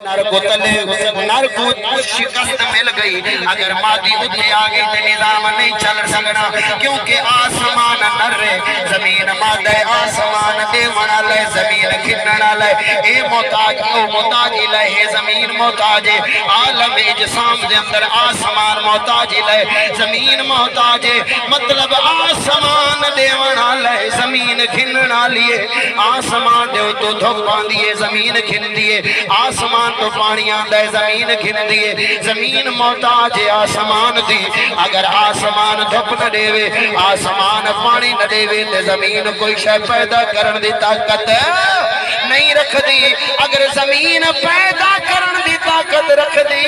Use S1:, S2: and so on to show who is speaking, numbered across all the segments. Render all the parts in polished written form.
S1: نر کو تلے نر کو شکست مل گئی اگر مادی اتنے آگئی تے نظام نہیں چل سکنا کیونکہ آسمان نر رہے زمین مادہ آسمان دیونا لے زمین کھننا لے اے محتاج او محتاج لے زمین محتاج عالم اجسام دے اندر آسمان محتاج لے زمین محتاج مطلب آسمان دیونا لے زمین کھننا لیے آسمان دیو تو دھوپان دیئے زمین کھن دیئے آسمان تو پانی آندہ زمین کھن دیئے زمین محتاج آسمان دی اگر آسمان دھوپ نہ دیوے آسمان پانی نہ دیوے تے زمین کوئی شے پیدا کرن دی طاقت نہیں رکھ دی اگر زمین پیدا کرن دی طاقت رکھ دی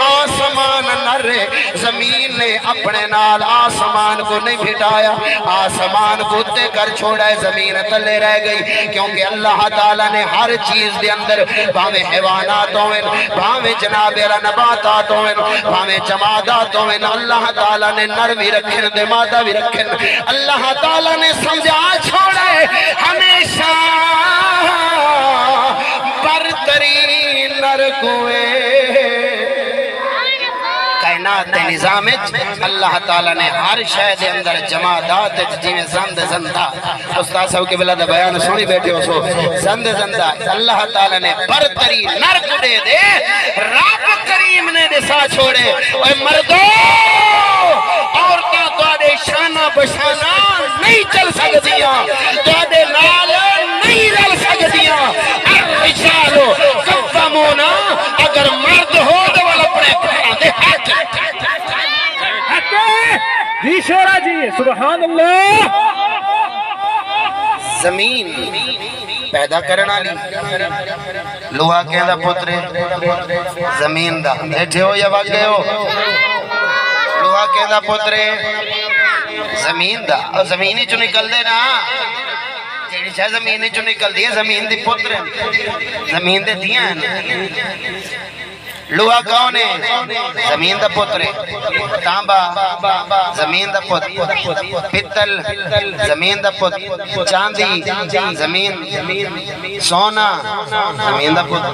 S1: آسمان نہ رہے زمین نے اپنے نال آسمان کو نہیں بھٹایا آسمان کو تے کر چھوڑا ہے زمین تلے رہ گئی کیونکہ اللہ تعالیٰ نے ہر چیز دے اندر بھاوے حیوانات ہوئے بھاوے جناب نباتات ہوئے بھاوے جمادات ہوئے اللہ تعالیٰ نے نر بھی رکھن دے مادہ بھی رکھن اللہ تعالیٰ نے سمجھا چھوڑے ہمیشہ برتری نر کوئے کائنات نظام اللہ تعالیٰ نے ہر شہد اندر جمادات جی میں زند زندہ استاد صاحب کے بلد بیان سنی بیٹھے ہو سو زند زندہ اللہ تعالیٰ نے برتری نر کو دے دے رب کریم نے دسا چھوڑے اے مردو عورتاں تو آدھے شانہ بشانہ نہیں چل سکتیاں تو آدھے نال نہیں رل سکتیاں ارشالو قدمونا اگر مرد ہو تو والا اپنے پڑھا دے حق
S2: جی شورا جی سبحان اللہ
S1: زمین پیدا کرنا لی لوہا کہندہ پترے زمین دا بیٹھے ہو یا وقت گئے ہو لوہا کہندہ پترے زمین دا اور زمینی چو نکل دے نا جیڑی چاہ زمینی چو نکل دی زمین دی پترے زمین دے دیا ہے لوہا کون ہے زمین دا پترے تانبا زمین دا پتر پتل زمین دا پتر چاندی زمین سونا زمین دا پتر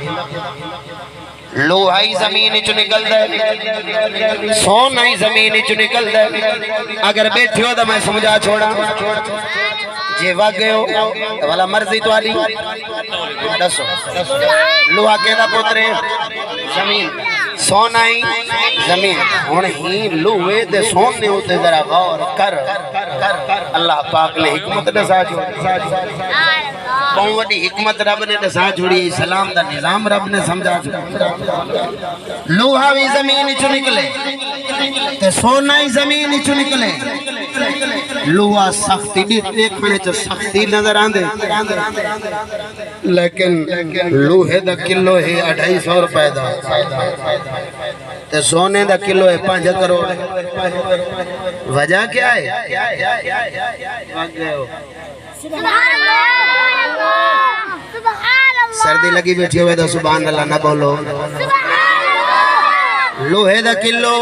S1: لوہائی زمین چو نکل دے سونائی زمین چو نکل دے اگر بیٹھے ہو تو میں سمجھا چھوڑا جے واق گئے ہو والا مرضی تو آلی دسو لوہا کہنا پترے زمین سونائی زمین ہی لوہے دے سونے ہوتے ذرا غور کر اللہ پاک نے حکمت دسا چھوڑی بہت وڈی حکمت رب نے دسا چھوڑی اسلام دا نظام رب نے سمجھا چھوڑی لوہا بھی زمین چو نکلے تے سونائی زمین چو نکلے لوہا سختی بھی دیکھنے چو سختی نظر آندے لیکن لوہے دا کلو ہے 250 روپے دا تے سونے دا کلو ہے 5 کروڑ وجہ کیا ہے سردی لگی بیٹھی ہوئے تو سبحان اللہ نہ بولو لوہے دا کلو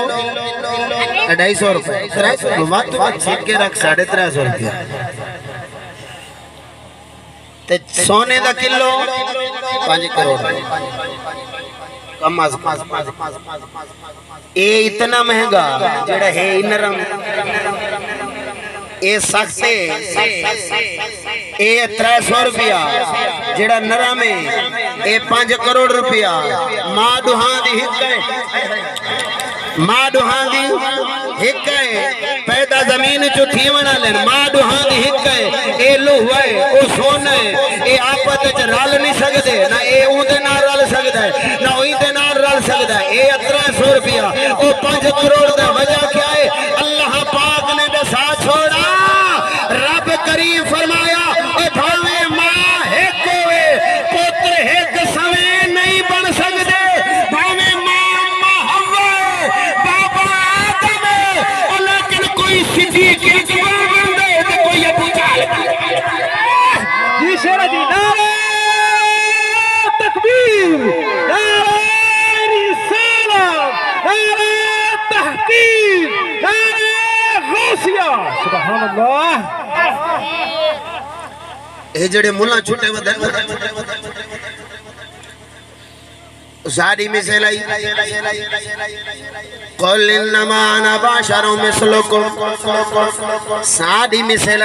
S1: 250 روپے وقت چھٹ کے رکھ 350 روپے تے سونے دا کلو 5 کروڑ کم از اے اتنا مہنگا جڑا ہے نرم اے سختے اے 300 روپیہ جڑا نرم ہے اے 5 کروڑ روپیہ ماں دوہاں دی ماں دوہاں دی ہک ہے پیدا زمین چو تھیونا لین ماں دوہاں دی ہک ہے اے لوہا ہے او سونا ہے اے آپت چ رل نہیں سکدے نہ اے اودے نال رل سکدا ہے نہ اوہی دے نال رل سکدا ہے اے 300 روپیہ او 5 کروڑ دا وجہ کیا ہے اللہ پاک نے دسا چھوڑا رب کریم فرمایا اے بھاوے ماں ہک ہوئے پتر ہک سویں نہیں بن سکدے بھاوے ماں ہوئے بابا آدم ہے لیکن کوئی صدیق اکبر بن دے تو کوئی ابو جہل
S2: جی شیرہ جی نعرہ تکبیر نعرہ رسالت نعرہ تحقیق نعرہ غوثیہ سبحان اللہ
S1: اے جڑے ملہ چھوٹے ودن ساری مثل آئی قل انما انا بشر مثلکم ساری مثل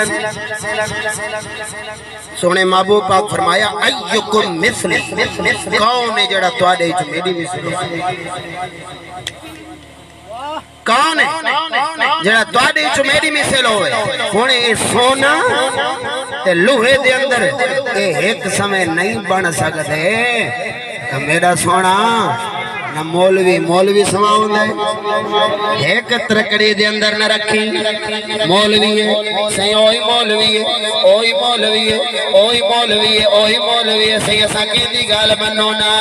S1: سونے محبوب پاک فرمایا ایکم مثلی کون ہے جڑا تواڈے وچ میری مثل کون ہے جڑا تواڈے وچ میری مثل ہوئے ہن اے سونا تے لوہے دے اندر اے ایک سمے نہیں بن سکدے کہ میرا سونا نہ مولوی سماؤں دے ایک ترکڑی دے اندر نہ رکھی مولوی ہے سی اوہی مولوی ہے اوہی مولوی ہے اوہی مولوی ہے اوہی مولوی ہے سی اسا کیندی گل منو نا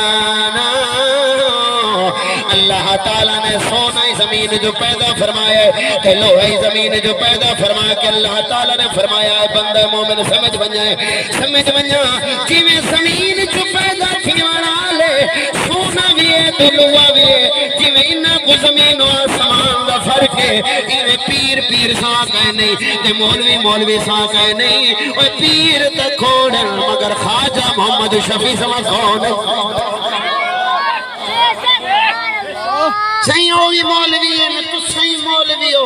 S1: اللہ تعالیٰ نے سونا ہی زمین جو پیدا فرمایا ہے کہ لوہے ہی زمین جو پیدا فرمایا کہ اللہ تعالیٰ نے فرمایا ہے بندہ مومن سمجھ بنجائے جی میں زمین جو پیدا کھیوانا لے سونا بھی ہے تو لوہا بھی ہے جی میں انہا کو زمین و آسمان دا فرق ہے انہیں پیر ساں کہے نہیں تے مولوی ساں کہے نہیں وہ پیر تک کھوڑا مگر خواجہ محمد شفیع سمجھ کون صحیح ہوئی مولوی ہے میں تو صحیح مولوی ہو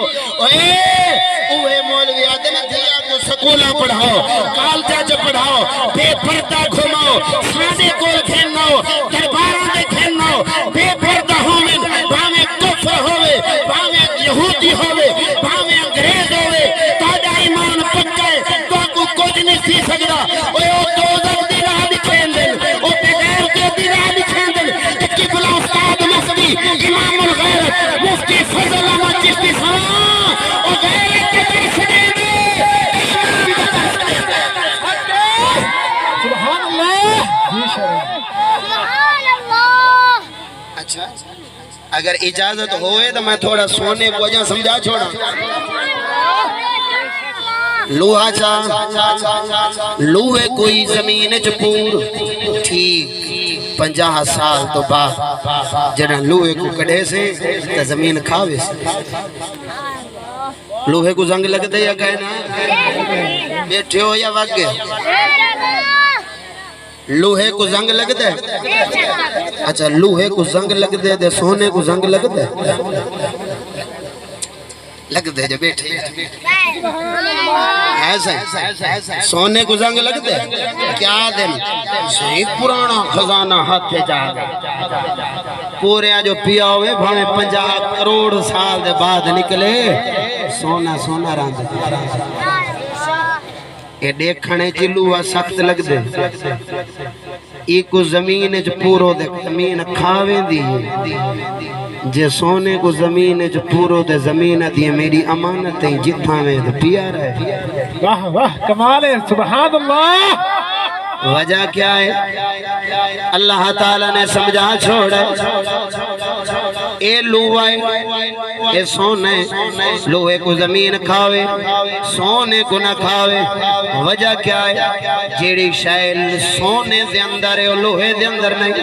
S1: اوہ مولوی آدھے میں دیا کو سکولہ پڑھاؤ کالجہ جو پڑھاؤ بے پردہ گھماؤ سانے کول کھیناؤ درباروں میں کھیناؤ بے پردہ ہوئے باہمیں کفر ہوئے باہمیں یہودی ہوئے باہمیں انگریز ہوئے تاجہ ایمان پکے تو کو کچھ نہیں سی سکتا اوہ دوزک دی راہ بھی کھین دن اوہ بغیر دے دی راہ بھی کھین دن ایک بلا استاد مصری امام الغیرت مفتی فضل احمد چشتی سلام اور غیرت کے در سنے دے
S2: سبحان اللہ
S3: سبحان اللہ
S1: اچھا اگر اجازت ہوئے تو میں تھوڑا سونے کو وجہ سمجھا چھوڑا لوہا چاہ لوہے کوئی زمین چپور ٹھیک 50 سال تو بعد جنہاں لوہے کو کڑے سے تا زمین کھاوے سے لوہے کو زنگ لگ دے یا کہنا بیٹھے ہو یا وگ گئے لوہے کو زنگ لگ دے اچھا لوہے کو زنگ لگ دے سونے کو زنگ لگ دے لگ دے جو بیٹھے ایسا سونے کو زنگ لگ دے کیا دن صحیح پرانا خزانہ ہاتھ جا پورے جو پیا ہوئے بھانے 50 کروڑ سال دے بعد نکلے سونا رانگ یہ دیکھنے چلوہ سخت لگ دے ایک زمین جو پورو دے زمین کھاوے دی جے سونے کو زمین جو پورو دے زمین دی میری امانتیں جتھا میں دے پیا رہے
S2: واہ واہ کمال ہے سبحان اللہ
S1: وجہ کیا ہے اللہ تعالیٰ نے سمجھا چھوڑے اے لوہے اے سونے لوہے کو زمین کھاوے سونے کو نہ کھاوے وجہ کیا ہے جیڑی شائل سونے دے اندر ہے لوہے دے اندر نہیں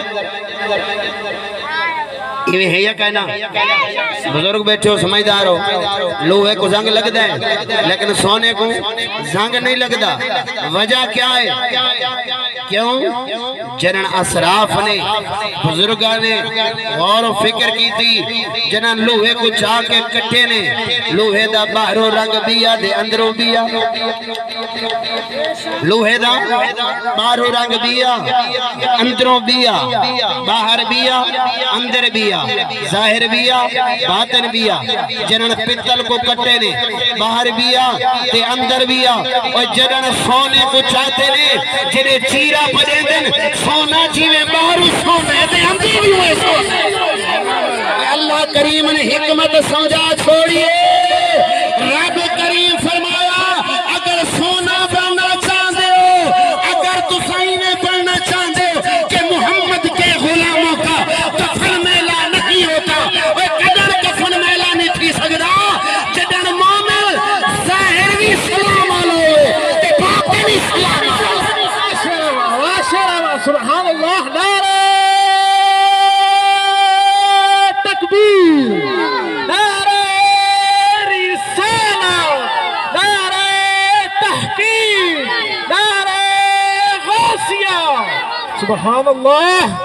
S1: یہ ہے یا کہنا بزرگ بیٹھے ہو سمجھدار ہو لوہے کو زنگ لگ دے لیکن سونے کو زنگ نہیں لگ دا وجہ کیا ہے کیوں جنہاں اسراف نے بزرگاں نے غور و فکر کی تھی جنہاں لوہے کو چاہ کے کٹھے نے لوہے دا باہروں رنگ بیا دے اندروں بیا لوہے دا باہروں رنگ بیا اندروں بیا باہر بیا اندر بیا ظاہر بیا باطن بیا جنہاں پتل کو کٹے نے باہر بیا تے اندر بیا اور جنہاں سونے کو چاہتے نے جنہیں چیرہ پڑے دن سونا جیوے باہر سونے دے اندر بھی ہوئے سونے اللہ کریم نے حکمت سمجھا چھوڑیے رب کریم فرمایا اگر سونا بننا چاہتے ہو اگر تو سائنے بننا چاہتے ہو کہ محمد کے غلاموں کا کفن میلہ نہیں ہوتا وہ قدر کفن میلہ نہیں تھی سکتا جدن مومن ظاہر بھی سلام آلوے تے باطن بھی سلام آلوے
S2: سبحان اللہ نعرہ تکبیر نعرہ رسالہ نعرہ تحقیق نعرہ غوثیہ سبحان اللہ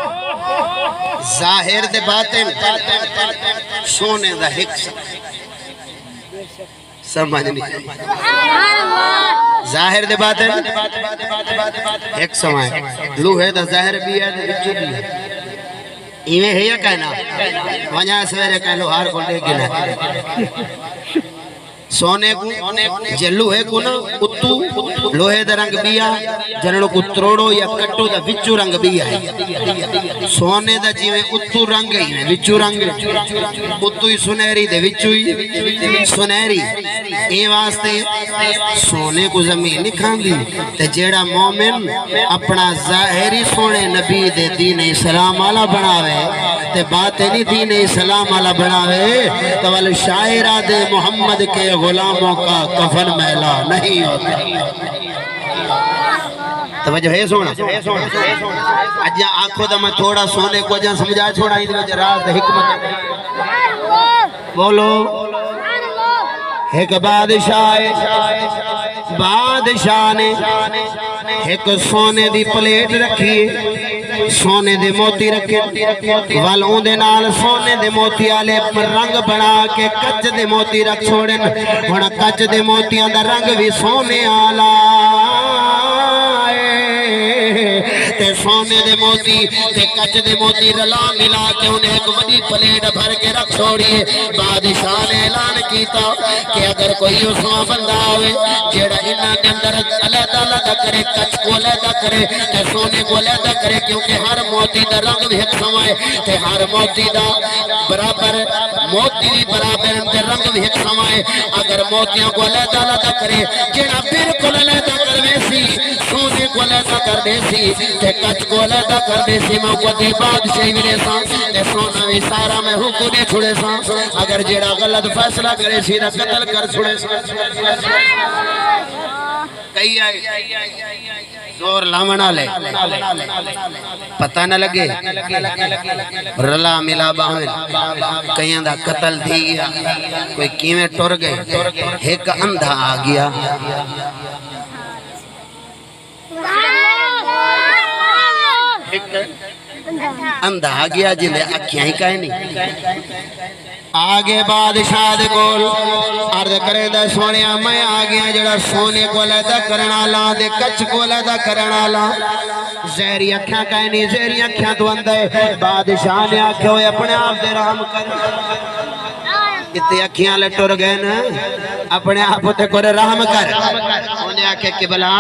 S1: ظاہر دے باطن سونے دا ایک سمجھ نہیں ظاہر دے باطن ایک سمائے لوہے دا ظاہر بھی ہے وچ بھی ہے ایویں ہے یا کہنا ونجا سویرے کہہ لوہار کو لے گنا سونے کو جے لوہے کو نا اتو لوہے دا رنگ بیا جنڑو کو تروڑو یا کٹو دا وچو رنگ بیا ہے سونے دا جیویں اتو رنگ ہی ہے وچو رنگ اتو ہی سنہری دے وچو ہی سنہری اے واسطے سونے کو زمین نہیں کھاندی تے جیڑا مومن اپنا ظاہری سونے نبی دے دین اسلام والا بناوے تے باطنی دین اسلام والا بناوے تو ول شاعرہ دے محمد کے غلاموں کا کفن میلا نہیں ہوتا توجہ ہے سونا اجا آنکھوں دا میں تھوڑا سونے کو جہاں سمجھا چھوڑا ہی دے راز دے حکمت بولو ایک بادشاہ نے ایک سونے دی پلیٹ رکھی سونے دے موتی رکھے والوں دے نال سونے دے موتی آلے رنگ بنا کے کچ دے موتی رکھ چھوڑن ہونا کچ دے موتیاں دا رنگ بھی سونے آلا تے سونے دے موتی تے کچ دے موتی رلا ملا کے انہیں ایک بڑی پلیٹ بھر کے رکھ چھوڑیے بادشاہ نے اعلان کیتا کہ اگر کوئی اسواں بندہ ہوئے جیڑا انہاں کے اندر علیحدہ کرے کچ کو علیحدہ کرے تے سونے کو علیحدہ کرے کیونکہ ہر موتی دا رنگ بھی ایک سمائے تے ہر موتی دا برابر موتی برابر دے رنگ بھی ایک سمائے اگر موتیاں کو علیحدہ کرے جیڑا بالکل علیحدہ کروے سی سونے کو علیحدہ کر دے سی تے کچ کو علیحدہ کر دے سی موقع دی بادشاہی ملے سان تے سونا بھی سارا میں حکم دے چھوڑے سان اگر جیڑا غلط فیصلہ کرے سی نہ قتل کر چھوڑے سان کئی آئے زور لامنا لے پتہ نہ لگے رلا ملا باہن کئیاں دا قتل تھی گیا کوئی کیویں ٹر گئے ایک اندھا آ گیا اندھا آ گیا جنہیں اکھیاں ہی کہیں نہیں آگے بادشاہ دے کول عرض کرے دا سونیا میں آگیا جڑا سونے کو علیحدہ کرنا لا دے کچ کو علیحدہ کرنا لا زہری اکھیاں کہیں نہیں زہری اکھیاں تو اندھے بادشاہ نے آکھے ہوئے اپنے آپ دے رحم کر اتنے اکھیاں لے ٹر گئے نا اپنے آپ تے کو رحم کر انہیں آکھے کہ بلا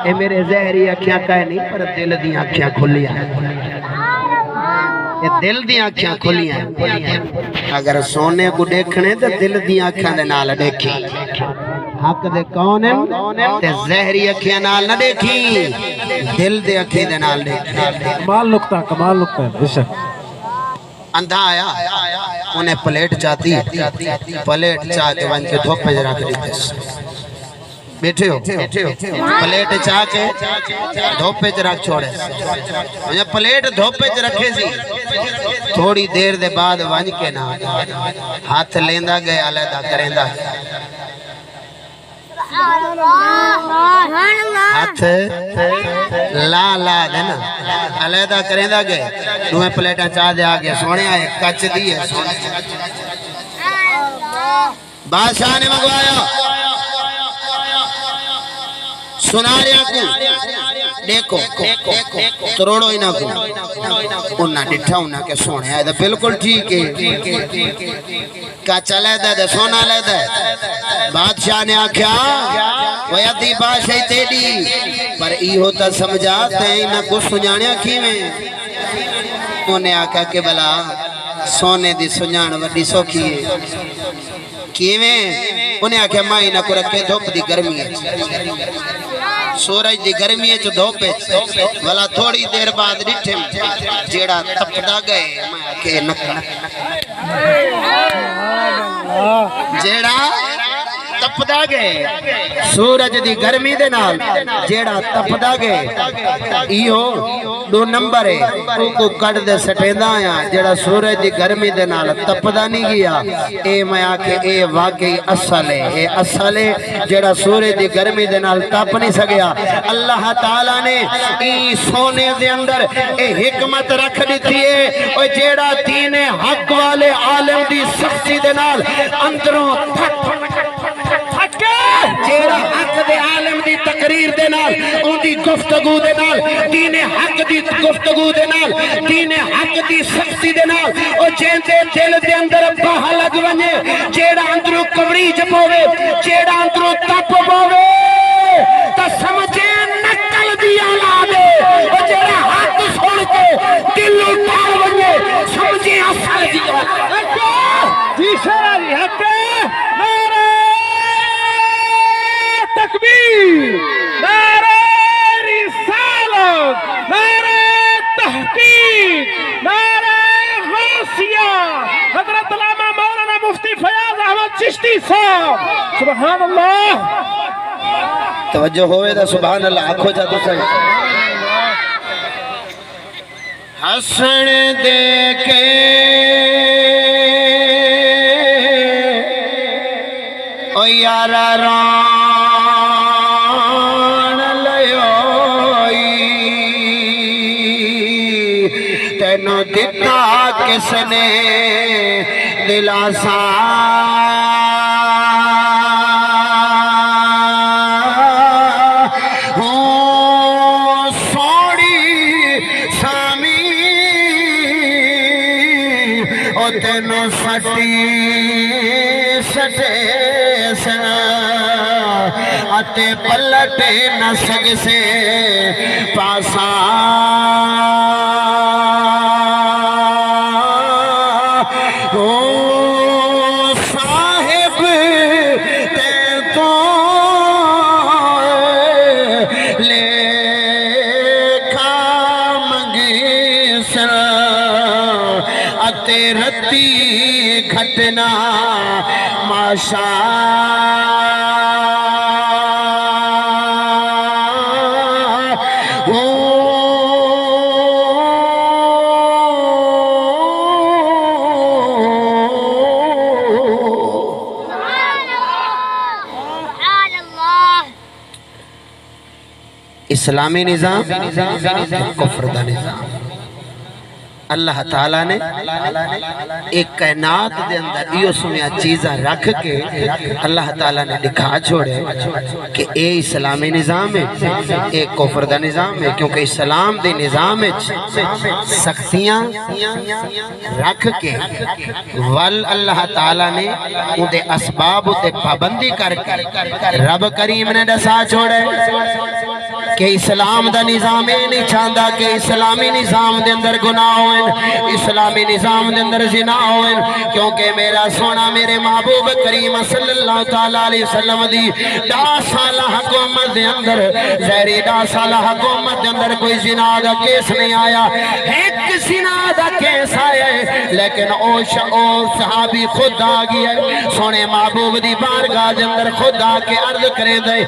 S1: اے میرے زہری اکھیاں کہیں نہیں پر دل دیاں اکھیاں کھلیاں یہ دل دیاں اکھیاں کھلیاں اگر سونے کو دیکھنے تو دل دیاں اکھیاں دے نال دیکھی حق دے کون ہیں تے زہری اکھیاں نال نہ دیکھی دل دے اکھیاں دے نال دیکھی
S2: کمال نقطہ بے شک
S1: اندھا آیا انہیں پلیٹ چاہتی پلیٹ چاہ کے ون کے دھوپ میں رکھ دیتے بیٹھے ہو پلیٹ چاہ کے دھوپ پہ رکھ چھوڑے پلیٹ دھوپ پہ رکھے سی تھوڑی دیر دے بعد ون کے نا ہاتھ لیندہ گئے علیحدہ کریندہ ہاتھ لا دینا علیحدہ کریندہ گئے دوہیں پلیٹاں چاہ دے آگے سونے آئے کچ دی ہے بادشاہ نے مگوایا سناریاں کو دیکھو تروڑو ہی نہ کو انہاں ڈٹھا انہاں کے سونے آئے دا بالکل ٹھیک ہے کچا لے دے سونا لے دے بادشاہ نے آکھیا ویدی بادشاہی تیڑی پر ای ہوتا سمجھا تین نہ کچھ سنجانیا کی میں انہیں آکھا کہ بلا سونے دی سنجان وڈی سوکھی ہے کیویں انہیں آکھیا مائی نہ کو رکھے دھوپ دی گرمی ہے سورج دی گرمی ہے جو دھوپے والا تھوڑی دیر بعد ڈٹھے جیڑا تپڑا گئے میں آکھے نک جیڑا تپدا گئے سورج دی گرمی دے نال جیڑا تپدا گئے ایو 2 نمبر ہے کو کٹ دے سٹیندا آیا جیڑا سورج دی گرمی دے نال تپدا نہیں گیا اے میں آکھے اے واقعی اصل ہے اے اصل ہے جیڑا سورج دی گرمی دے نال تپ نہیں سکیا اللہ تعالی نے ای سونے دے اندر اے حکمت رکھ دیتی ہے او جیڑا دین حق والے عالم دی سختی دے نال اندروں جیڑا حق دے عالم دی تقریر دے نال ان دی گفتگو دے نال دین حق دی گفتگو دے نال دین حق دی سختی دے نال او جیندے دل دے اندر باہ لگ ونجے جیڑا اندروں کوریج پوے جیڑا اندروں تپ پوے تا سمجھے نقل دی اولاد او جیڑا حق سن کے دل اٹھا ونجے سمجھے اصل دی
S2: جی شرعی حق نعرہ تکبیر نعرہ رسالت نعرہ تحقیق نعرہ غوثیہ حضرت علامہ مولانا مفتی فیاض احمد چشتی صاحب سبحان اللہ
S1: توجہ ہوئے دا سبحان اللہ آنکھو جاتا چاہیے حسن دیکھے او یارا ران لیوئی تینو دیتا کس نے دلاسا تینو سٹی سٹے سنا اتے پلٹے نہ سگ سے پاسا او صاحب تے تو لے کھا منگی سنا اتے رتی گھٹنا ماشا اسلامی نظام کفر دا نظام اللہ تعالیٰ نے ایک کائنات دے اندر یہ سنیا چیزاں رکھ کے اللہ تعالیٰ نے دکھا چھوڑے کہ اے اسلامی نظام ہے اے کفر دا نظام ہے کیونکہ اسلام دے نظام ہے سختیاں رکھ کے وال اللہ تعالیٰ نے ان دے اسباب دے پابندی کر کے رب کریم نے دسا چھوڑے کہ اسلام دا نظام نہیں چاہتا کہ اسلامی نظام دے اندر گناہ ہوئے اسلامی نظام دے اندر زنا ہوئے کیونکہ میرا سونا میرے محبوب کریم صلی اللہ علیہ وسلم دی 10 سالہ حکومت دے اندر زہری 10 سالہ حکومت دے اندر کوئی زنا دا کیس نہیں آیا ایک زنا دا کیس آیا ہے لیکن او صحابی خود آگی ہے سونے محبوب دی بارگاہ دے اندر خود آکے عرض کرے دے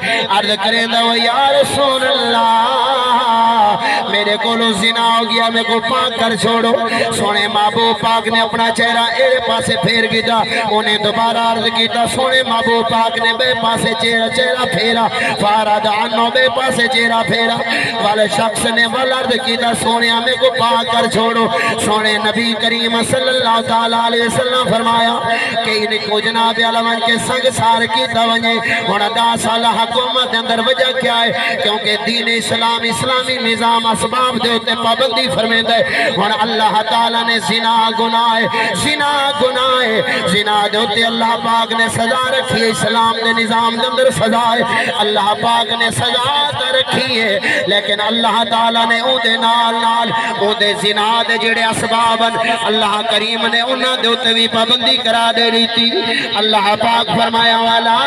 S1: یا رسول اللہ میرے کو لو زنا ہو گیا میں کو پاک کر چھوڑو سونے محبوب پاک نے اپنا چہرہ ایرے پاسے پھیر گیا انہیں دوبارہ عرض کیتا سونے محبوب پاک نے بے پاسے چہرہ پھیرا فارد عنو بے پاسے چہرہ پھیرا والے شخص نے والارد کیتا سونے ہمیں کو پاک کر چھوڑو سونے نبی کریم صلی اللہ علیہ وسلم فرمایا کہ انہیں کو جناب علمان کے سنگ سار کیتا ونجے ہونا 10 سالہ حکومت اندر وجہ کیا ہے کیونکہ دین اسلام اسلامی نظام اسباب دے ہوتے پابندی فرمے دے اور اللہ تعالیٰ نے زنا گناہ دے ہوتے اللہ پاک نے سزا رکھی ہے اسلام دے نظام دے اندر سزا ہے اللہ پاک نے سزا رکھی ہے لیکن اللہ تعالیٰ نے او دے نال او دے زنا دے جڑے اسبابن اللہ کریم نے انہاں دے ہوتے بھی پابندی کرا دے رہی تھی اللہ پاک فرمایا والا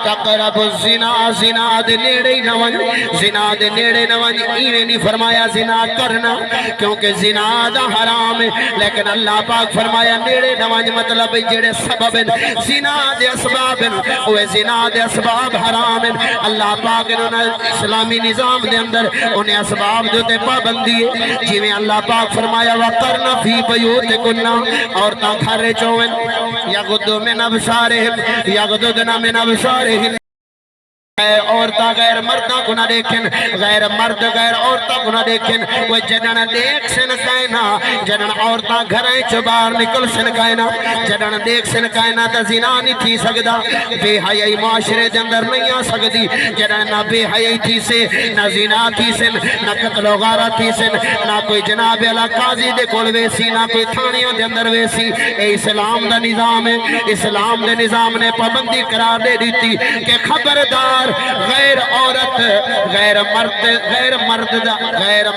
S1: تقرب الزنا زنا دے نیڑے نہ ون زنا دے نیڑے نہ ون ایویں نہیں فرمایا زنا کرنا کیونکہ زنا دا حرام ہے لیکن اللہ پاک فرمایا نیڑے نہ ون مطلب جڑے سبب ہیں زنا دے اسباب ہیں وہ زنا دے اسباب حرام ہیں اللہ پاک نے اسلامی نظام دے اندر انہیں اسباب جو تے پابندی ہے جویں اللہ پاک فرمایا وقرن فی بیوتکن عورتاں گھر چویں یغضضن من ابصارہم یغضضن من ابصارہم عورتاں غیر مرداں کو نہ دیکھیں غیر مرد غیر عورتاں کو نہ دیکھیں وہ جنن دیکھ سن کائنا جنن عورتاں گھریں چو باہر نکل سن کائنا جنن دیکھ سن کائنا تا زنا نہیں تھی سکدا بے حیائی معاشرے دے اندر نہیں آ سکدی جنن نہ بے حیائی تھی سے نہ زنا تھی سن نہ قتل و غارت تھی سن نہ کوئی جناب علا قاضی دے کول ویسی نہ کوئی تھانیوں دے اندر ویسی اے اسلام دا نظام ہے اسلام دے نظام نے پابندی قرار دے دیتی کہ خبردار غیر عورت غیر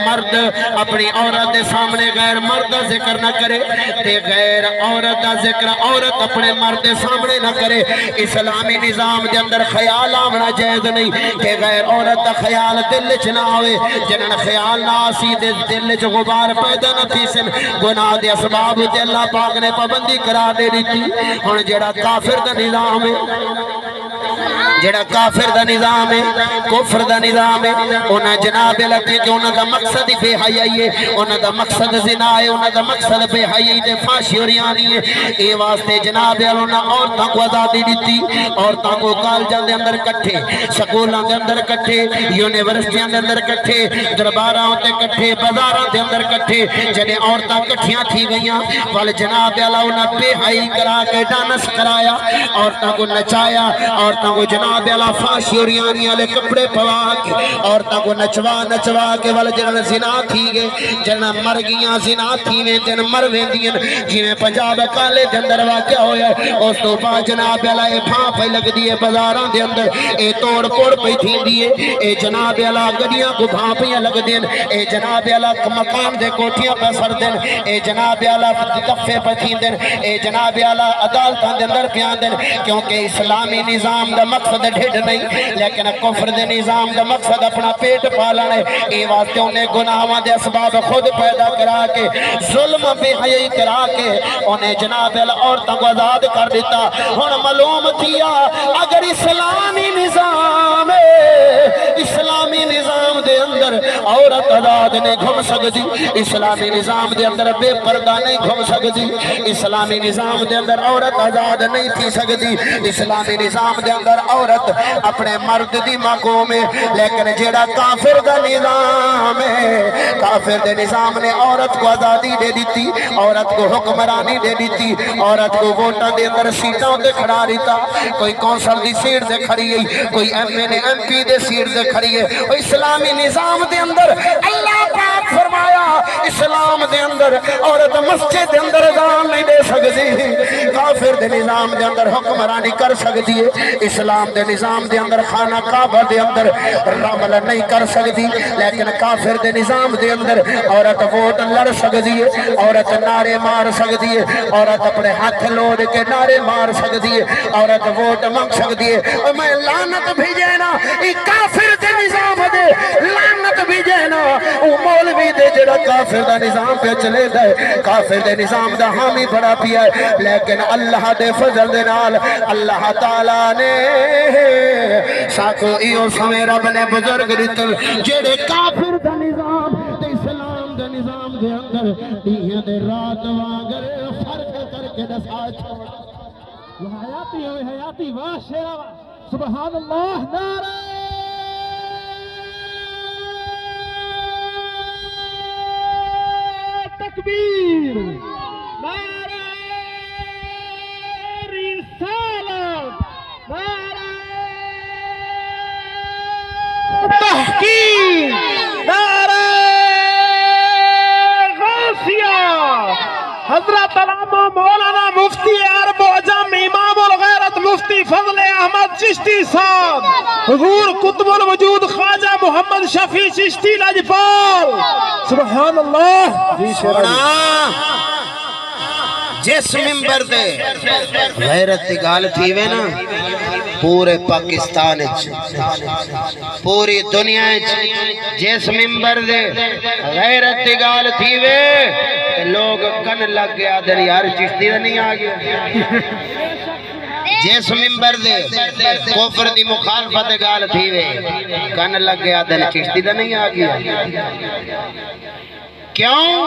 S1: مرد اپنی عورت دے سامنے غیر مرد دا ذکر نہ کرے تے غیر عورت دا ذکر عورت اپنے مرد دے سامنے نہ کرے اسلامی نظام دے اندر خیال آمنا جائز نہیں کہ غیر عورت دا خیال دل چ نہ ہوئے جنن خیال نہ آسی دل چ غبار پیدا نہ تھی سن گناہ دے اسباب تے اللہ پاک نے پابندی قرار دے دیتی ہن جڑا کافر دا نظام ہے جڑا کافر دا نظام ہے کفر دا نظام ہے انہاں جناب لگے کہ انہاں دا مقصد ہی بے حیائی ہے انہاں دا مقصد زنا ہے انہاں دا مقصد بے حیائی تے فحشی اور یانی ہے اے واسطے جناب انہاں عورتاں کو آزادی دیتی عورتاں کو کالجاں دے اندر کٹھے سکولاں دے اندر کٹھے یونیورسٹیاں دے اندر کٹھے درباراں تے کٹھے بازاراں دے اندر کٹھے جڑے عورتاں کٹھیاں تھی گئیاں ول جناب اللہ انہاں بے حیائی کرا کے ڈانس کرایا عورتاں کو نچایا عورتاں کو جناب اللہ فحشی اور یانی والے کپڑے پوا کے عورتوں کو نچوا کے ول جن زنا تھی گئے جن مر گیاں زنا تھی ویں جن مر ویندیاں جویں پنجاب کالے دے اندر واقعہ ہویا اس تو بعد جناب اللہ اے بھاں پئی لگدی ہے بازاراں دے اندر اے توڑ پھوڑ پئی تھیندی ہے اے جناب اللہ گڈیاں کو بھاں پیاں لگدیاں اے جناب اللہ مقام دے کوٹھیاں پہ سردن اے جناب اللہ دفے پہ تھیندن اے جناب اللہ عدالتاں دے اندر پیاندن کیونکہ اسلامی نظام دا مقصد ڈھڈ نہیں لیکن کفر دے نظام دا مقصد اپنا پیٹ پالنا ہے اے واسطے انہیں گناہاں دے اسباب خود پیدا کرا کے ظلم بے حیائی کرا کے انہیں جناب عورتوں کو آزاد کر دیتا ہن معلوم تھیا اگر اسلامی نظام اسلامی نظام دے اندر عورت آزاد نہیں گھوم سکتی اسلامی نظام دے اندر بے پردہ نہیں گھوم سکتی اسلامی نظام دے اندر عورت آزاد نہیں تھی سکتی اسلامی نظام دے اندر عورت اپنے مرد دی مقوم ہے لیکن جیڑا کافر دا نظام ہے کافر دے نظام نے عورت کو آزادی دے دیتی عورت کو حکمرانی دے دیتی عورت کو ووٹاں دے اندر سیٹاں دے کھڑا دیتا کوئی کونسل دی سیٹ دے کھڑی ہے کوئی ایم پی دے سیٹ دے کھڑی ہے اسلامی نظام دے اندر اللہ پاک فرمایا اسلام دے اندر عورت مسجد دے اندر اذان نہیں دے سکتی کافر دے نظام دے اندر حکمرانی کر سکتی ہے اسلام دے نظام دے اندر خانہ کعبہ دے اندر رمل نہیں کر سکتی لیکن کافر دے نظام دے اندر عورت ووٹ لڑ سکتی ہے عورت نعرے مار سکتی ہے عورت اپنے ہاتھ لوڑ کے نعرے مار سکتی ہے عورت ووٹ مانگ سکتی ہے اور میں لعنت بھیجے نا کافر دے نظام دے لعنت بھیجے نا مولوی دے جڑا کافر دا نظام پہ چلے دے کافر دے نظام دا حامی بڑا پیا ہے لیکن اللہ دے فضل دے نال اللہ تعالیٰ نے ساکو ایو سمیں رب نے بزرگ دیتل جڑے کافر دا نظام تے اسلام دا نظام دے اندر دیہاں دے رات وانگر فرق کر کے دسا چھوڑا یہ حیاتی ہوئے حیاتی واہ شیرہ سبحان اللہ نعرہ تکبیر نعرہ رسالت نعرہ تحقیق نعرہ غوثیہ حضرت علامہ مولانا مفتی عرب و عجم امام الغیرت مفتی فضل احمد چشتی صاحب حضور قطب الوجود خواجہ محمد شفیع چشتی لاجپال سبحان اللہ جس منبر دے غیرت دی گال تھی وے نا پورے پاکستان پوری دنیا جس منبر دے غیرت دی گال تھی وے لوگ کن لگ گیا دن یار چشتی دا نہیں آگیا جس منبر دے کفر دی مخالفت گال تھی وے کن لگ گیا دن چشتی دا نہیں آگیا کیوں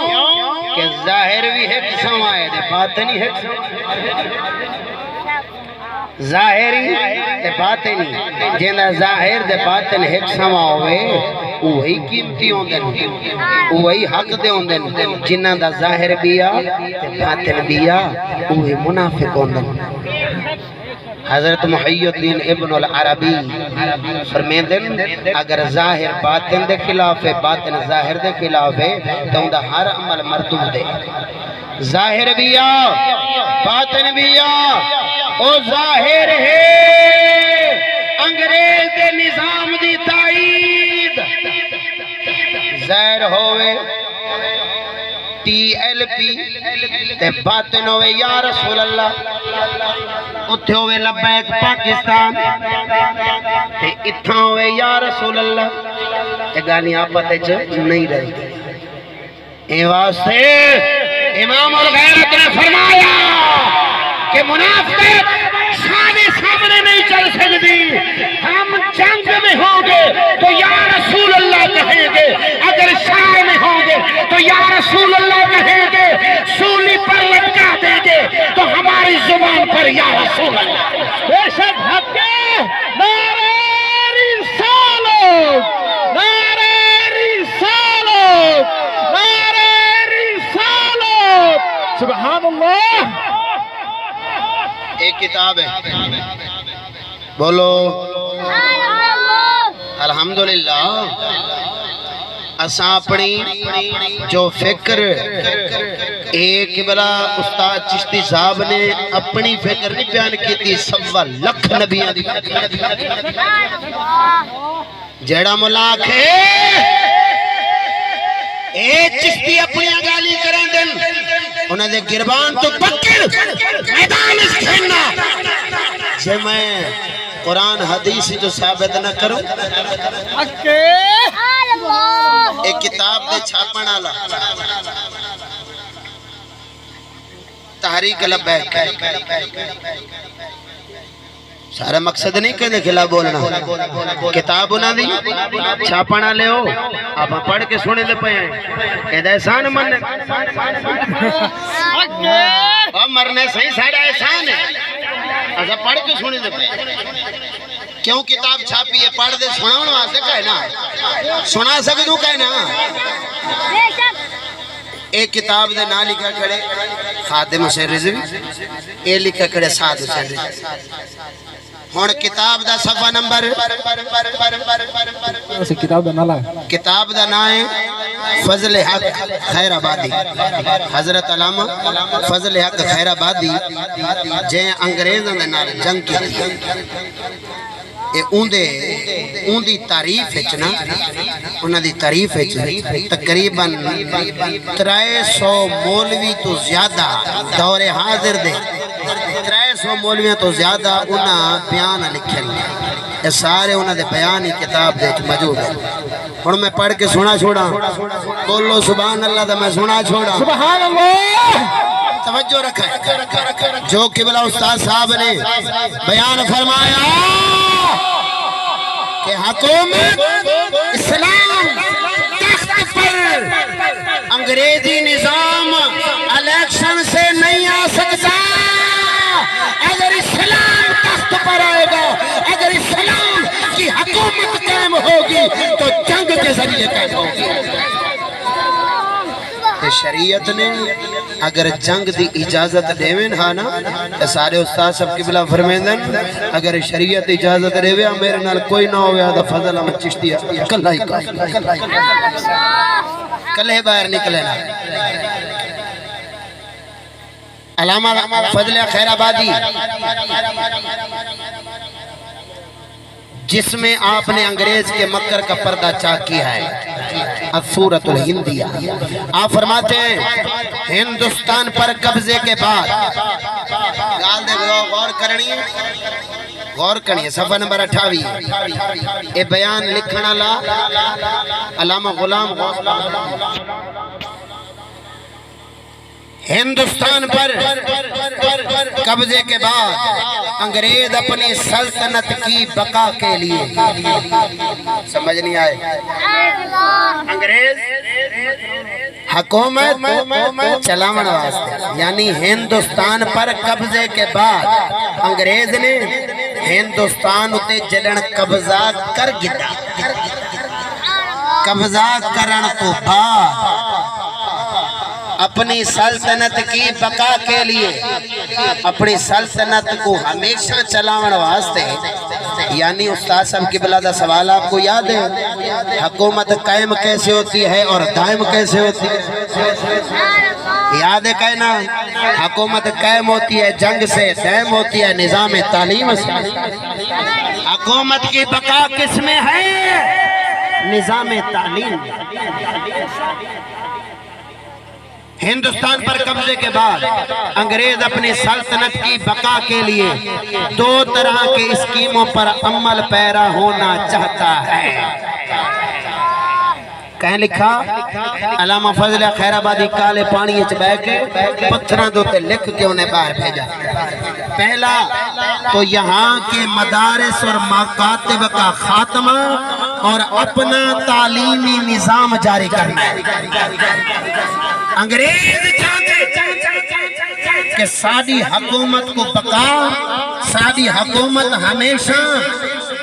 S1: کہ ظاہر بھی ایک سمائے دے باطنی ایک ظاہری دے باطنی جنہ ظاہر دے باطن ایک سما ہوئے وہی قیمتی ہوندن وہی حق دے ہوندن جنہ دا ظاہر بیا تے باطن بیا وہی منافق ہوندن حضرت محی الدین ابن العربی فرمیندن اگر ظاہر باطن دے خلاف ہے باطن ظاہر دے خلاف ہے تو اندہ ہر عمل مردود ہے ظاہر بیا باطن بیا او ظاہر ہے انگریز دے نظام دی تائید ظاہر ہوئے ٹی ایل پی تے باطن ہوئے یا رسول اللہ اتھے ہوئے لبیک پاکستان تے اتھا ہوئے یا رسول اللہ تے گانی آپتے جو نہیں رہی اے واسطے امام الغیرت نے فرمایا کہ منافق سامنے نہیں چل سکتی ہم جنگ میں ہوں گے تو یا رسول اللہ کہیں گے اگر شہر میں ہوں گے تو یا رسول اللہ کہیں گے سولی پر لٹکا دیں گے تو ہماری زبان پر یا رسول اللہ بے شک حق ہے نعرہ رسالت نعرہ رسالت نعرہ رسالت سبحان اللہ ایک کتاب ہے بولو الحمدللہ اساں اپنی جو فکر ایک بلا استاد چشتی صاحب نے اپنی فکر نہیں بیان کی تھی 1.25 لاکھ نبیاں دی جیڑا ملاک ہے اے چشتی اپنی گالی کریں دن انہیں دے گربان تو پکڑ میدان اس کھیلنا جے میں قرآن حدیث جو ثابت نہ کروں ایک کتاب دے چھاپن آلا تحریک لبیک سارا مقصد نہیں کہ خلاف بولنا کتاب انہاں دی چھاپنا لے ہو آپ پڑھ کے سونے دے پہ ہیں اے دا احسان من اور مرنے صحیح ساڑھا احسان ہے ایسا پڑھ کے سونے دے پہ کیوں کتاب چھاپی ہے پڑھ دے سناؤں واسے کہنا سنا سکتوں کہنا ایک کتاب دے نا لکھا کھڑے خادم حسین رضوی اے لکھا کھڑے سعد حسین رضوی ہون کتاب دا صفحہ نمبر کتاب دا نا ہے فضل حق خیر آبادی حضرت علامہ فضل حق خیر آبادی جے انگریزوں دے نال جنگ کی اون دی تعریف اچنا انہاں دی تعریف اچنا تقریباً 300 مولوی تو زیادہ دور حاضر دے 300 مولویاں تو زیادہ انہاں بیان لکھے یہ سارے انہاں دے بیانی کتاب دے موجود ہے اور میں پڑھ کے سنا چھوڑا بولو سبحان اللہ دا میں سنا چھوڑا سبحان اللہ توجہ رکھا جو قبلہ استاد صاحب نے بیان فرمایا کہ حکومت اسلام تخت پر انگریزی نظام الیکشن سے نہیں آ سکتا اگر اسلام تخت پر آئے گا اگر اسلام کی حکومت قائم ہوگی تو جنگ کے ذریعے قائم ہوگی شریعت نے اگر جنگ دی اجازت دیوین ہانا سارے استاد سب کی بلا فرمیندن اگر شریعت اجازت دیوے میرے نال کوئی نہ ہویا دا فضل احمد چشتی کل ہی کل ہی باہر نکلے نا علامہ فضل خیر آبادی جس میں آپ نے انگریز کے مکر کا پردہ چاک کیا ہے، السورۃ الہندیہ۔ آپ فرماتے ہیں ہندوستان پر قبضے کے بعد، گال دے غور کرنی ہے، غور کرنی ہے، صفحہ نمبر 28 اے بیان لکھنا لا علامہ غلام ہندوستان پر قبضے کے بعد انگریز اپنی سلطنت کی بقا کے لیے، سمجھ نہیں آئے، انگریز حکومت چلاون واسطے، یعنی ہندوستان پر قبضے کے بعد انگریز نے ہندوستان اتے جڑن قبضہ کر گیا، قبضہ کرن تو بعد اپنی سلطنت کی بقا کے لیے، اپنی سلطنت کو ہمیشہ چلاون واسطے، یعنی استاد صاحب قبلہ دا سوال آپ کو یاد ہے، حکومت قائم کیسے ہوتی ہے اور دائم کیسے ہوتی ہے؟ یاد ہے کہنا، حکومت قائم ہوتی ہے جنگ سے، دائم ہوتی ہے نظام تعلیم سے۔ حکومت کی بقا کس میں ہے؟ نظام تعلیم۔ ہندوستان پر قبضے کے بعد انگریز اپنی سلطنت کی بقا کے لیے دو طرح کے اسکیموں پر عمل پیرا ہونا چاہتا ہے۔ کہیں لکھا علامہ فضل خیر آبادی کالے پانی اچ بے کے پتھراں دوتے لکھ کے انہیں باہر بھیجا۔ پہلا تو یہاں کے مدارس اور مکاتب کا خاتمہ اور اپنا تعلیمی نظام جاری کرنا ہے۔ انگریز چاہتے کہ ساری حکومت کو بقا، ساری حکومت ہمیشہ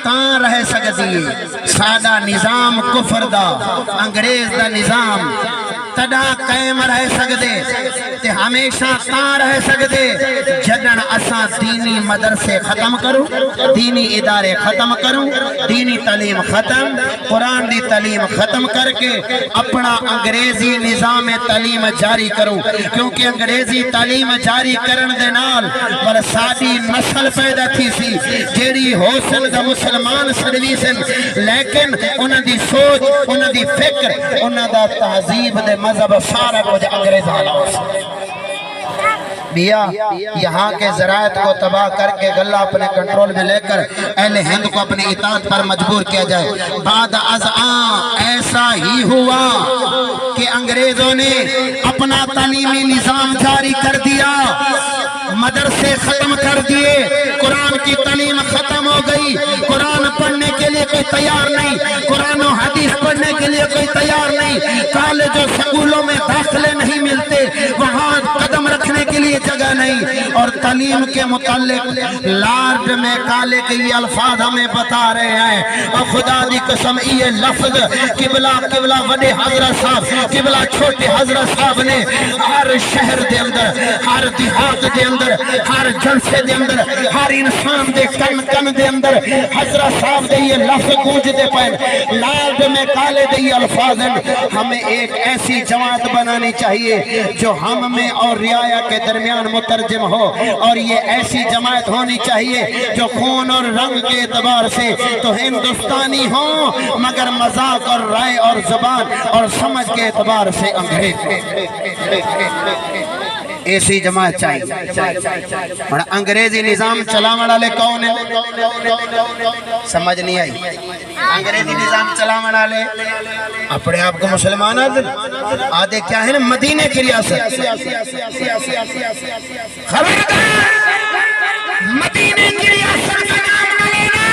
S1: تاں رہ سکتی ہے، سادہ نظام کفر دا، انگریز دا نظام تدا قائم رہ سکتے تے ہمیشہ تاں رہ سکتے جدن اساں دینی مدرسے ختم کروں، دینی ادارے ختم کروں، دینی تعلیم ختم، قرآن دی تعلیم ختم کر کے اپنا انگریزی نظام تعلیم جاری کروں، کیونکہ انگریزی تعلیم جاری کرن دے نال پر ساری نسل پیدا تھی سی جیڑی حوصل دا مسلمان سرویسن، لیکن انہاں دی سوچ، انہاں دی فکر، انہاں دا تہذیب دے مذہب سارا کچھ انگریز حالات بیا یہاں کے زراعت کو تباہ کر کے غلہ اپنے کنٹرول میں لے کر اہل ہند کو اپنی اطاعت پر مجبور کیا جائے۔ بعد از آن ایسا ہی ہوا کہ انگریزوں نے اپنا تعلیمی نظام جاری کر دیا، مدرسے ختم کر دیے، قرآن کی تعلیم ختم ہو گئی، قرآن پڑھنے کے لیے کوئی تیار نہیں، قرآن و حدیث پڑھنے کے لیے کوئی تیار نہیں، کالج و سکولوں میں داخلے نہیں ملتے، وہاں قدم رکھنے کے لیے جگہ نہیں، اور تعلیم کے متعلق لارڈ میں کالے کے یہ الفاظ ہمیں بتا رہے ہیں، اور خدا دی قسم یہ لفظ قبلہ وڈے حضرت صاحب، قبلہ چھوٹے حضرت صاحب نے ہر شہر دے اندر، ہر دیہات دے اندر، ہر جلسے دے اندر، ہر انسان دے کن دے اندر حضرت صاحب دے یہ لفظ گونج دے پائن، لارڈ میں کالے دے یہ الفاظ ہیں۔ ہمیں ایک ایسی جماعت بنانی چاہیے جو ہم میں اور رعایا کے درمیان مترجم ہو، اور یہ ایسی جماعت ہونی چاہیے جو خون اور رنگ کے اعتبار سے تو ہندوستانی ہوں، مگر مذاق اور رائے اور زبان اور سمجھ کے اعتبار سے انگریز، ایسی جماعت چاہیے۔ اور انگریزی نظام چلاون والے کون ہیں؟ سمجھ نہیں آئی؟ انگریزی نظام چلاون والے اپنے آپ کو مسلمان آدھے کیا ہے نا، مدینے کی ریاست، خبردار مدینے کی ریاست کا نام نہ لینا،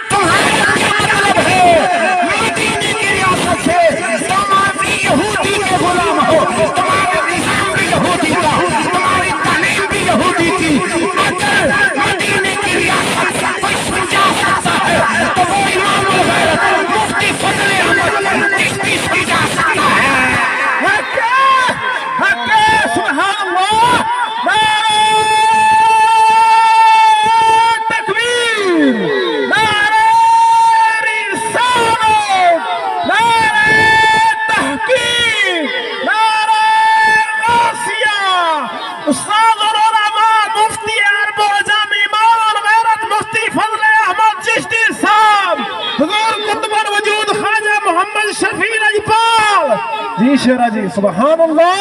S1: تمہارا مطلب ہے مدینے کی ریاست سے تمام یہودی کے غلام ہو، تمہارا نظام بھی یہودی کا، تمہاری تعلیم بھی یہودی کی۔ اگر مدینے کی ریاست کوئی سمجھا سکتا ہے تو وہ امام الغیرت مفتی فضل احمد چشتی سمجھا سکتا ہے۔
S2: سبحان اللہ، جی شیرا جی سبحان اللہ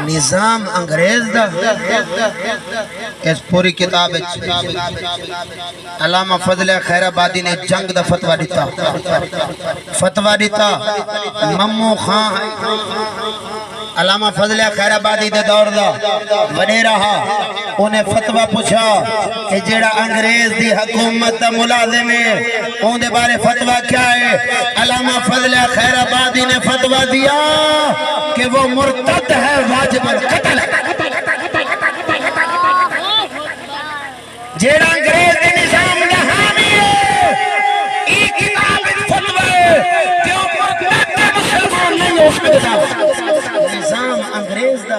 S1: نظام انگریز دا اس پوری کتاب علامہ فضل خیر آبادی نے جنگ دا فتوہ دیتا ممو خان علامہ فضل خیر آبادی دے دور دا بنے رہا انہیں فتوہ پوچھا کہ جیڑا انگریز دی حکومت دا ملازم ہے ان دے بارے فتوہ کیا ہے علامہ فضل خیر آبادی نے فتوہ دیا کہ وہ مرتد ہے واجب القتل جیڑا انگریز دی نظام دا حامی ہے ای کتاب فتوہ ہے کہ وہ مرتد مسلمان نہیں ہو سکتا نظام انگریز دا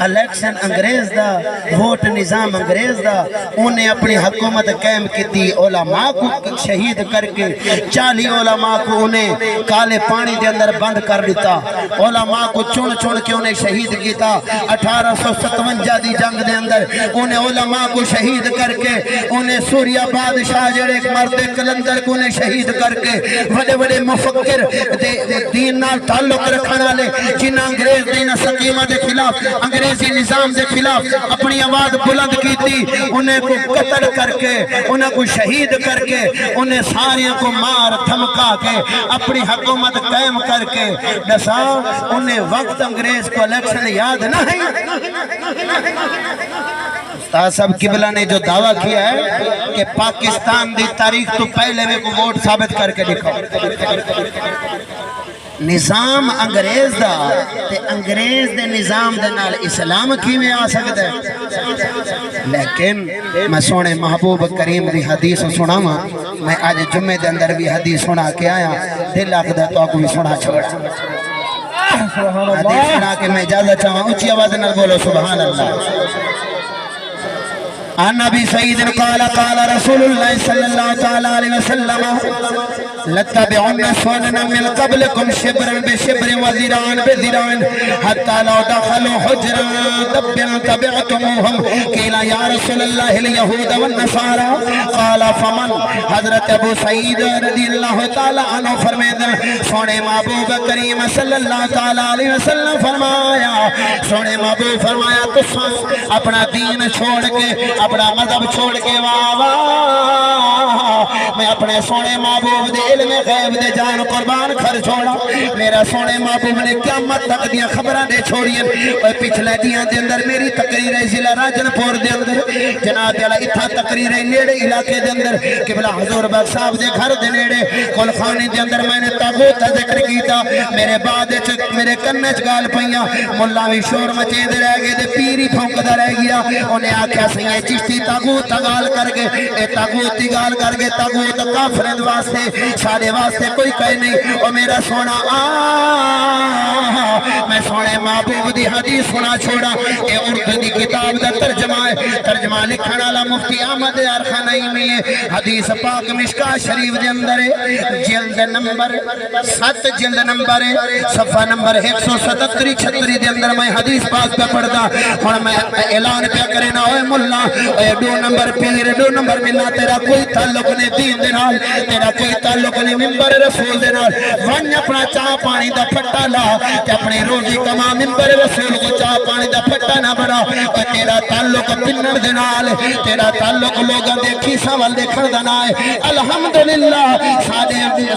S1: الیکشن انگریز دا ووٹ نظام انگریز دا انہیں اپنی حکومت قائم کی تھی علماء کو شہید کر کے 40 علماء کو انہیں کالے پانی دے اندر بند کر دیتا علماء کو چن چن کے انہیں شہید کیتا 1857 دی جنگ دے اندر انہیں علماء کو شہید کر کے انہیں سوریہ بادشاہ جڑے مرد کلندر کو انہیں شہید کر کے بڑے بڑے مفکر دین نال تعلق رکھنا لے جنہ انگریز دین سقیمہ دے خلاف انگریزی نظام دے خلاف اپنی آواز بلند کی تھی انہیں کو قتل کر کے انہیں کو شہید کر کے انہیں ساریوں کو مار دھمکا کے اپنی حکومت قائم کر کے دسا انہیں وقت انگریز کو الیکشن یاد نہ ہے استاد صاحب قبلہ نے جو دعویٰ کیا ہے کہ پاکستان دی تاریخ تو پہلے میں کو ووٹ ثابت کر کے دکھاؤ نظام انگریز دا تے انگریز دے نظام دے نال اسلام کی میں آ سکتا ہے لیکن میں سونے محبوب کریم دی حدیث سنا میں آج جمعے دے اندر بھی حدیث سنا کے آیا دل آخدہ تو آپ کو بھی سنا چھوڑا حدیث سنا کے میں اجازت چاہاں اچھی آواز نال بولو سبحان اللہ عن ابي سعيد قال قال رسول الله صلى الله تعالى عليه وسلم لتبعن سنن من قبلكم شبرا بشبر وذراعا بذراع حتى لو دخلوا حجرا دبا تبعتموهم قيل يا رسول الله اليهود والنصارى قال فمن حضرت ابو سعید رضی اللہ تعالی عنہ فرمائے سونے محبوب کریم صلی اللہ تعالی علیہ وسلم فرمایا سونے محبوب فرمایا تو اپنا دین چھوڑ کے اپنا مذہب چھوڑ کے میں اپنے سونے محبوب دے علم غیب دے جان قربان کر چھوڑا میرا سونے محبوب نے قیامت تک دیا خبرہ دے چھوڑی اور پچھلے دیاں دے اندر میری تقریر ہے ضلع راجن پور دے اندر جناب اللہ اتھا تقریر ہے نیڑے علاقے دے اندر قبلہ حضور باغ صاحب دے گھر دے نیڑے کل خانی دے اندر میں نے تاغوت ذکر کیتا میرے بعد میرے کنچ گال پہیاں ملا بھی شور مچے دے رہ گئے دے پیری پھونک دا رہ گیا انہیں آکھیا سیئے چشتی تاغوت گال کر گئے اے تاغوت دی گال کر گئے تاغوت کافرند واسطے سارے واسطے کوئی کہے نہیں اور میرا سونا میں سونے محبوب دی حدیث سنا چھوڑا اے اردو دی کتاب دا ترجمہ لکھن والا مفتی احمد ارخان نعیمی ہے حدیث پاک مشکا شریف دے اندر ہے جلد نمبر 7 جلد نمبر صفحہ نمبر 177 36 دے اندر میں حدیث پاک پہ پڑھدا ہن میں اعلان پہ کرے نا اوے مولا اے 2 نمبر پیر 2 نمبر ملا تیرا کوئی تعلق نہیں دین دے نال تیرا کوئی تعلق نہیں منبر رسول دے نال ون اپنا چاہ پانی دا پھٹا لا تے اپنی روزی کما منبر رسول کو چاہ پانی دا پھٹا نہ بڑا اور تیرا تعلق پنڑ دے نال تیرا تعلق لوگاں دے کھیساں ول دیکھن دا نہ ہے الحمدللہ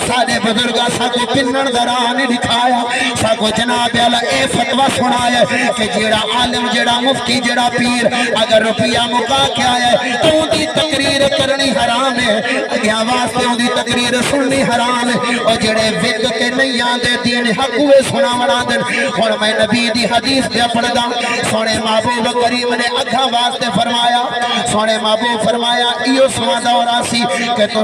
S1: ساڈے بزرگاں ساکو پنڑ دا راہ نہیں دکھایا ساکو جناب اعلی اے فتوی سنایا کہ جیڑا عالم جیڑا مفتی جیڑا پیر اگر روپیہ مکا کے آیا ہے تو دی تقریر کرنی حرام ہے یہاں واسطے دی تقریر سننی حرام ہے اور جڑے ود کے نہیں آندے دین حق ہوئے سنا وڑا دن اور میں نبی دی حدیث پہ پڑھدا سونے محبوب کریم نے اگھا واسطے فرمایا سونے محبوب فرمایا ایو سوا دورا سی کہ تو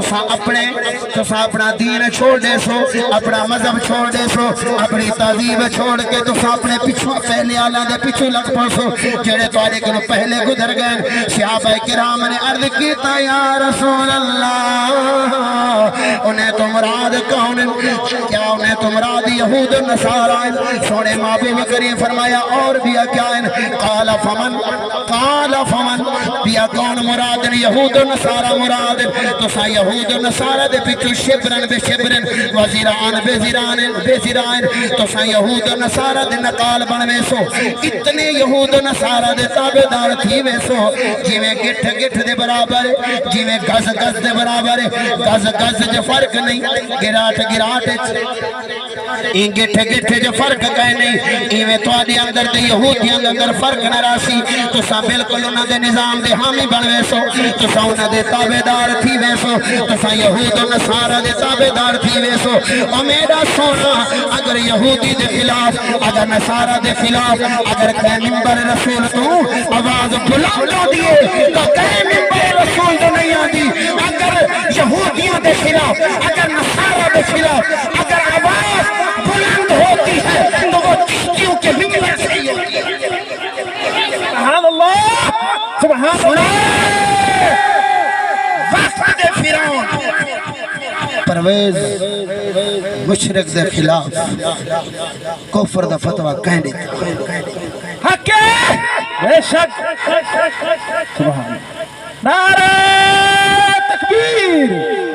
S1: اپنا دین چھوڑ دے سو اپنا مذہب چھوڑ دے سو اپنی تہذیب چھوڑ کے تو اپنے پیچھے پہلے آلہ دے پیچھے لگ پڑسو جڑے توڑے کے پہلے گزر گئے صحابہ کرام نے عرض کیتا یا رسول اللہ انہیں تو مراد کون کیا انہیں تو مراد یہود نصارہ سونے ماں حبیب کریم فرمایا اور بھی کیا ہے؟ قال فمن بیا کون مرادن یہود و نصارہ مرادن تو سا یہود و نصارہ دے پچھو شبرن بے شبرن وزیران بے زیران تو سا یہود و نصارہ دے نقال بنوے سو اتنے یہود و نصارہ دے تابدار تھی وے سو جی میں گٹھ دے برابر جی میں گز دے برابر گز جو فرق نہیں گراٹ این گٹھ جو فرق کہے نہیں ایویں تو آدھی اندر دے یہودیاں دے اندر فرق نہ راسی تو سا بالکل انہاں دے نظام دے حامی بنوے سو تو سا انہاں دے تابدار تھی وے سو تو سا یہود و نصارہ دے تابدار تھی وے سو اور میرا سونا اگر یہودی دے خلاف اگر نصارہ دے خلاف اگر کہے ممبر رسول تو آواز بلند ہو دیئے تو کہے ممبر رسول تو نہیں آدھی اگر یہودیوں دے خلاف اگر نصارہ دے خلاف اگر آواز بلند ہوتی ہے تو وہ چشتیوں کے ممبر سے ہی ہوتی ہے
S2: سبحان اللہ سبحان اللہ
S1: وفد فرعون پرویز مشرک دے خلاف کفر دا فتوہ کہنے تھا
S2: حق ہے بے شک سبحان نعرہ تکبیر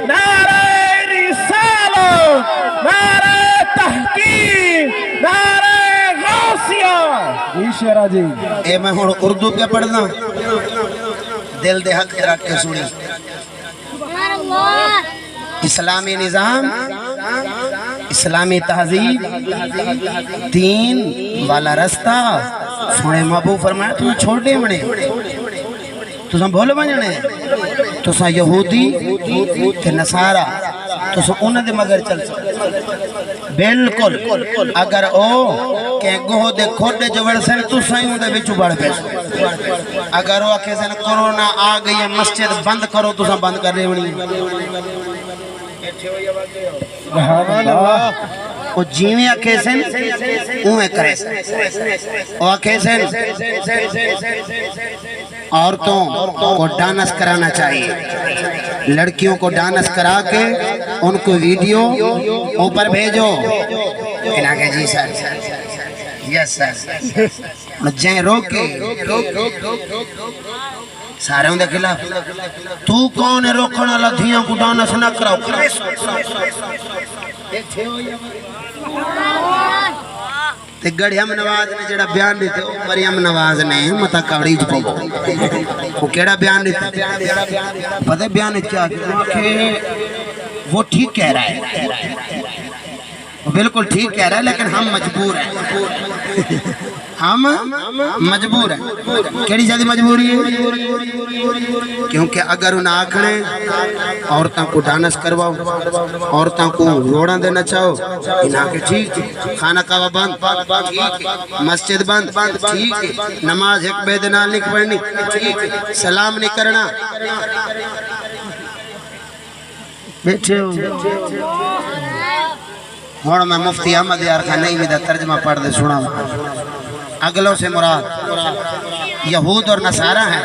S2: نعرہ رسالت نعرہ تحقیق نعرہ غوثیہ جی شیرہ جی
S1: اے میں ہوں اردو پہ پڑھنا دل دے حق رکھ کے سنی اسلامی نظام اسلامی تہذیب دین والا رستہ سونے محبوب فرمایا تمہیں چھوڑ دے منے تو سن بھول بنجنے تو سن یہودی تے نصارہ تو سن انہ دے مگر چل سکتے بالکل اگر او کہ گوہ دے کھوڑے جو ورسن تو سائیوں دے بچو بڑھ پیسو اگر وہ آکھے سن کرونا آگئی ہے مسجد بند کرو تو سن بند کر رہے ہونی وہ جیویں آکھے سن اوہیں کرے سن وہ آکھے سن عورتوں کو ڈانس کرانا چاہیے لڑکیوں کو ڈانس کرا کے ان کو ویڈیو اوپر بھیجو انہاں کہ جی سر یس سر جائیں روکے سارے ہوں دے خلاف تو کون ہے روکنا لدھیاں کو ڈانس نہ کراؤ تے گڑھیم نواز نے جڑا بیان دیتے مریم نواز نے متا کاڑیج پو وہ کیڑا بیان دیتے پتہ بیان کیا کہ وہ ٹھیک کہہ رہا ہے وہ بالکل ٹھیک کہہ رہا ہے لیکن ہم مجبور ہیں ہم مجبور ہیں کیڑی جادی مجبوری ہے کیونکہ اگر انہیں آکھنے عورتوں کو ڈانس کرواؤ عورتوں کو روڑاں دے نچاؤ انہاں کے ٹھیک خانہ کعبہ بند ٹھیک مسجد بند ٹھیک نماز ایک بے دنال نہیں پڑھنی ٹھیک سلام نہیں کرنا بیٹھے ہو ہون میں مفتی احمد یار خانئی میں دا ترجمہ پڑھ دے سنا اگلوں سے مراد یہود اور نصارہ ہیں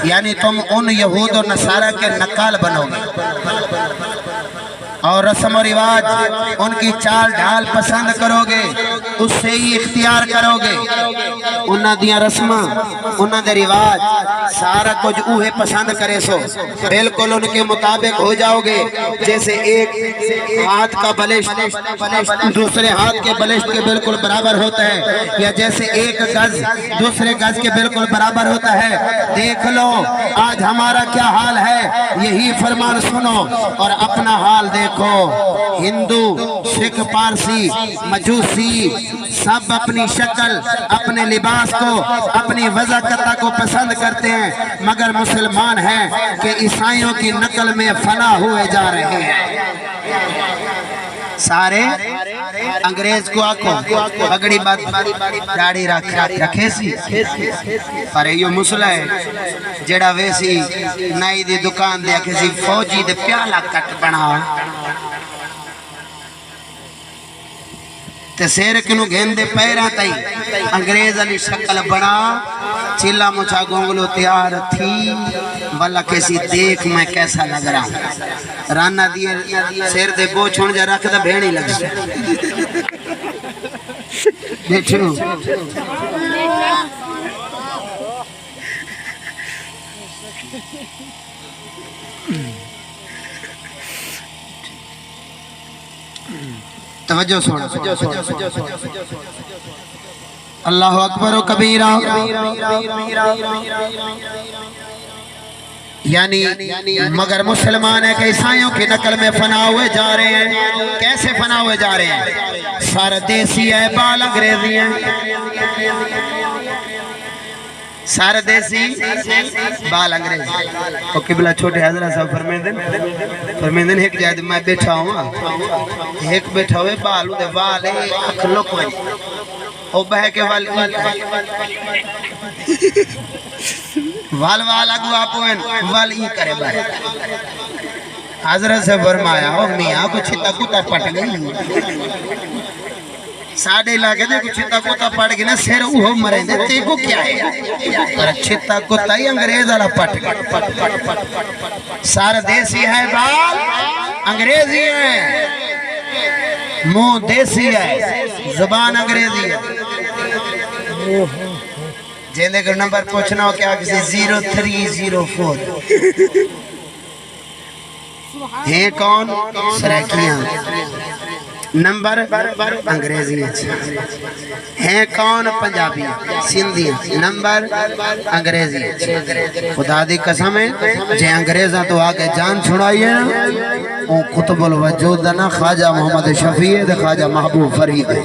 S1: یعنی تم ان یہود اور نصارہ کے نقال بنو گے اور رسم و رواج ان کی چال ڈھال پسند کرو گے اس سے ہی اختیار کرو گے انہاں دیاں رسمہ انہاں دے رواج سارا کچھ اوہے پسند کرے سو بالکل ان کے مطابق ہو جاؤ گے جیسے ایک ہاتھ کا بلشت دوسرے ہاتھ کے بلشت کے بالکل برابر ہوتا ہے یا جیسے ایک گز دوسرے گز کے بالکل برابر ہوتا ہے دیکھ لو آج ہمارا کیا حال ہے یہی فرمان سنو اور اپنا حال دیکھو ہندو سکھ پارسی مجوسی سب اپنی شکل اپنے لباس کو اپنی وضاحت کو پسند کرتے ہیں مگر مسلمان ہیں کہ عیسائیوں کی نقل میں فنا ہوئے جا رہے ہیں سارے انگریز کو آکھو پگڑی بات داڑھی رکھے سی پر یہ مسئلہ ہے جڑا ویسی نائی دی دکان دے کسی فوجی دے پیالہ کٹ بنا تے سیر کنو گھن دے پیرہ تائی انگریز علی شکل بنا چلا مچھا گونگلو تیار تھی والا کسی دیکھ میں کیسا لگ رہا رانا دیئے سیر دے بو چھوڑ جا رکھ دا بھیڑی لگ بیٹھو توجہ سونا اللہ اکبر و کبیرہ یعنی مگر مسلمان ہے کہ عیسائیوں کی نقل میں فنا ہوئے جا رہے ہیں. کیسے فنا ہوئے جا رہے ہیں؟ سر دیسی ہے بال انگریزی ہیں. سر دیسی بال انگریزی. او قبلہ چھوٹے حضرت صاحب فرمیندن ایک جائے میں بیٹھا ہوں ایک بیٹھا ہوئے بالو دے والے اکھلو کوئی او بہ کے وال اگو آپوین وال ای کرے بھائی. حضرت سے فرمایا او میاں کو چھتا کتا پٹ گئی ساڑھے علاقے دے کو چھتا کتا پٹ گئی نا سیر اوہو مرے دے تے کو کیا ہے پر چھتا کتا ہی انگریز والا پٹ گئی. سار دیسی ہے بال انگریزی ہے منہ دیسی ہے زبان انگریزی ہے. جیندے کر نمبر پوچھنا ہو کیا کسی 0304 ہیں کون سریکیاں نمبر انگریزی ہیں کون پنجابی سندھیاں نمبر انگریزی. خدا دی قسم ہے جے انگریزاں تو آگے جان چھڑائیے نا وہ قطب الوجود نا خواجہ محمد شفیع دے خواجہ محبوب فرید ہے.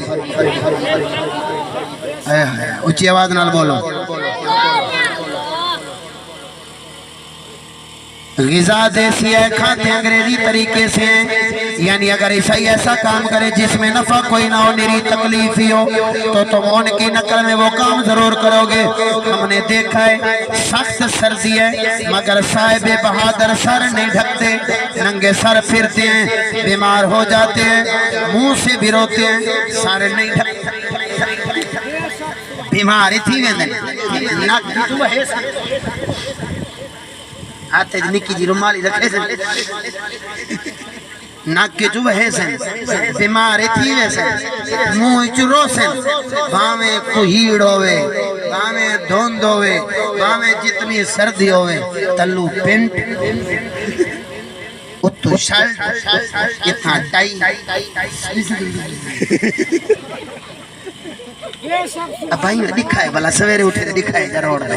S1: اچھی آواز نال بولو. غذا دیسی ہے کھاتے انگریزی طریقے سے ہیں یعنی اگر عیسائی ایسا کام کرے جس میں نفع کوئی نہ ہو نری تکلیف ہی ہو تو تم ان کی نقل میں وہ کام ضرور کرو گے. ہم نے دیکھا ہے سخت سردی ہے مگر صاحب بہادر سر نہیں ڈھکتے ننگے سر پھرتے ہیں بیمار ہو جاتے ہیں منہ سے بھی روتے ہیں سر نہیں ڈھکتے بیماری تھی ویندن ناک جو ہے ہاتھ نکی جی رومالی رکھے سن ناک کے جو ہے سن بیماری تھی ویسن منہ چرو سن بامیں کوہیڑ ہوئے بامیں دھوند ہوئے بامیں جتنی سردی ہوئے تلو پینٹ اتو شرٹ اتنا ٹائی اب بھائی دکھائے بلا سویرے اٹھے دکھائے جا روڑ دے